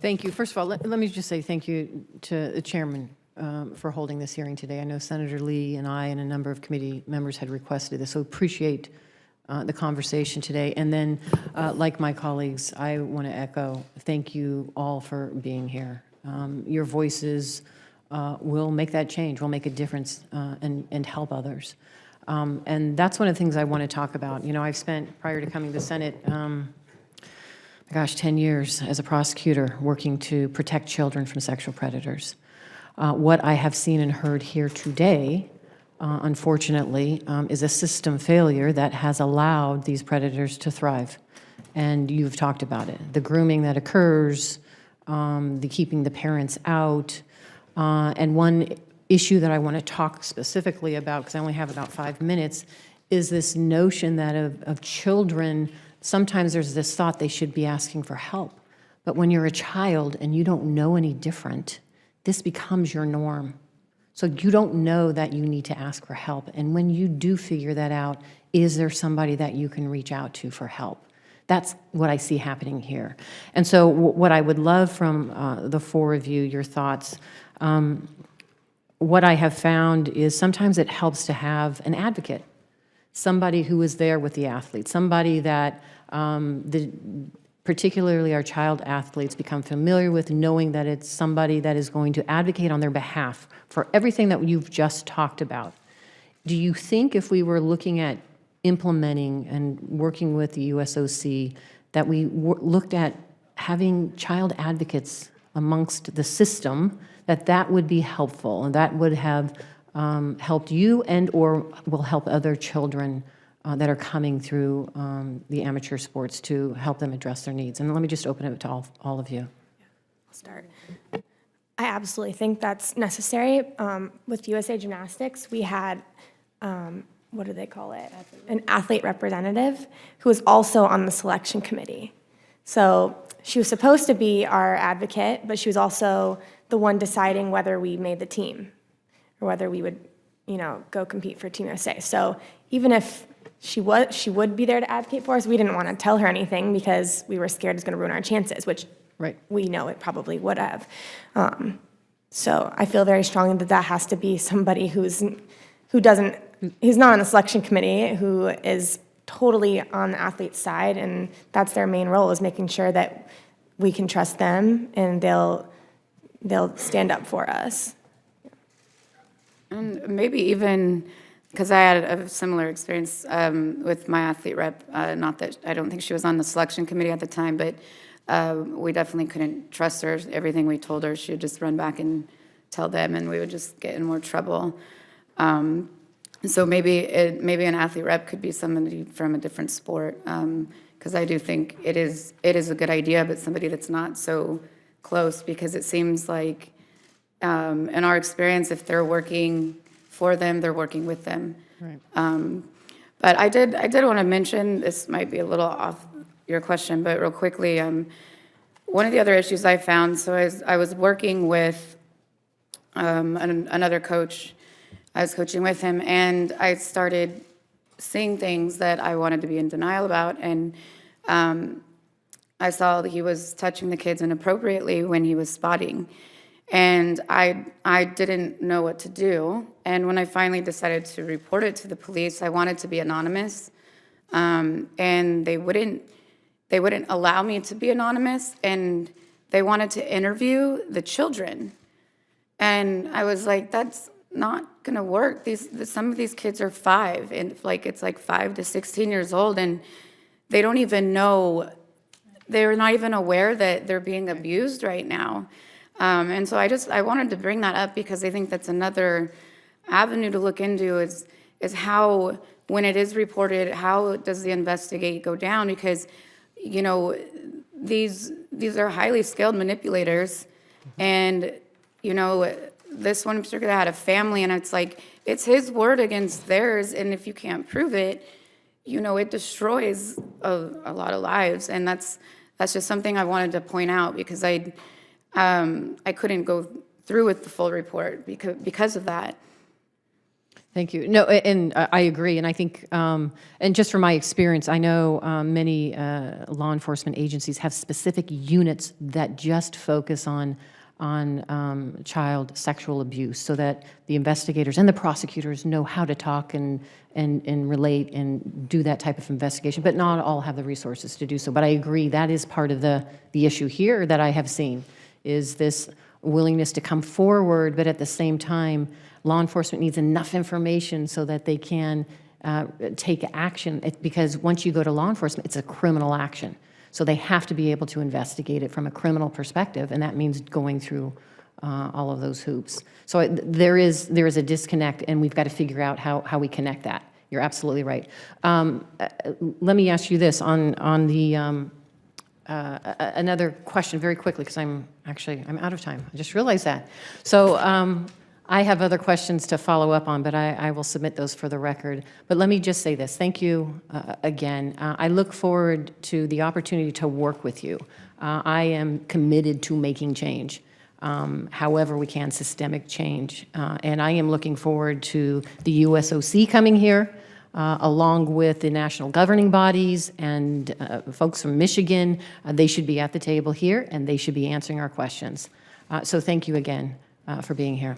Thank you. First of all, let me just say thank you to the chairman for holding this hearing today. I know Senator Lee and I and a number of committee members had requested this, so appreciate the conversation today. And then, like my colleagues, I want to echo thank you all for being here. Your voices will make that change, will make a difference and help others. And that's one of the things I want to talk about. You know, I've spent, prior to coming to the Senate, gosh, 10 years as a prosecutor working to protect children from sexual predators. What I have seen and heard here today, unfortunately, is a system failure that has allowed these predators to thrive. And you've talked about it. The grooming that occurs, the keeping the parents out, and one issue that I want to talk specifically about, because I only have about 5 minutes, is this notion that of children, sometimes there's this thought they should be asking for help. But when you're a child and you don't know any different, this becomes your norm. So you don't know that you need to ask for help. And when you do figure that out, is there somebody that you can reach out to for help? That's what I see happening here. And so what I would love from the four of you, your thoughts, what I have found is sometimes it helps to have an advocate, somebody who is there with the athlete, somebody that particularly our child athletes become familiar with, knowing that it's somebody that is going to advocate on their behalf for everything that you've just talked about. Do you think if we were looking at implementing and working with the USOC, that we looked at having child advocates amongst the system, that would be helpful and that would have helped you and or will help other children that are coming through the amateur sports to help them address their needs? And let me just open it to all of you. I'll start. I absolutely think that's necessary. With USA Gymnastics, we had, what do they call it? An athlete representative who was also on the selection committee. So she was supposed to be our advocate, but she was also the one deciding whether we made the team or whether we would, go compete for Team USA. So even if she would be there to advocate for us, we didn't want to tell her anything because we were scared it was going to ruin our chances, which we know it probably would have. So I feel very strongly that has to be somebody who's not on the selection committee, who is totally on the athlete's side, and that's their main role, is making sure that we can trust them and they'll stand up for us. And maybe even, because I had a similar experience with my athlete rep, not that I don't think she was on the selection committee at the time, but we definitely couldn't trust her. Everything we told her, she would just run back and tell them, and we would just get in more trouble. So maybe an athlete rep could be somebody from a different sport, because I do think it is a good idea, but somebody that's not so close, because it seems like in our experience, if they're working for them, they're working with them. Right. But I did want to mention, this might be a little off your question, but real quickly, one of the other issues I found, so I was working with another coach. I was coaching with him, and I started seeing things that I wanted to be in denial about, and I saw that he was touching the kids inappropriately when he was spotting. And I didn't know what to do. And when I finally decided to report it to the police, I wanted to be anonymous. And they wouldn't allow me to be anonymous, and they wanted to interview the children. And I was like, that's not gonna work. Some of these kids are 5, and it's like 5 to 16 years old, and they don't even know, they're not even aware that they're being abused right now. And so I wanted to bring that up because I think that's another avenue to look into is how, when it is reported, how does the investigate go down? Because, these are highly skilled manipulators, and, this one in particular had a family, and it's like, it's his word against theirs, and if you can't prove it, it destroys a lot of lives, and that's just something I wanted to point out, because I couldn't go through with the full report because of that. Thank you. No, and I agree, and I think, and just from my experience, I know many law enforcement agencies have specific units that just focus on child sexual abuse, so that the investigators and the prosecutors know how to talk and relate and do that type of investigation, but not all have the resources to do so. But I agree, that is part of the issue here that I have seen, is this willingness to come forward, but at the same time, law enforcement needs enough information so that they can take action, because once you go to law enforcement, it's a criminal action. So they have to be able to investigate it from a criminal perspective, and that means going through all of those hoops. So there is a disconnect, and we've got to figure out how we connect that. You're absolutely right. Let me ask you this on the another question very quickly, because I'm out of time. I just realized that. So I have other questions to follow up on, but I will submit those for the record. But let me just say this. Thank you again. I look forward to the opportunity to work with you. I am committed to making change, however we can, systemic change. And I am looking forward to the USOC coming here, along with the national governing bodies and folks from Michigan. They should be at the table here, and they should be answering our questions. So thank you again for being here.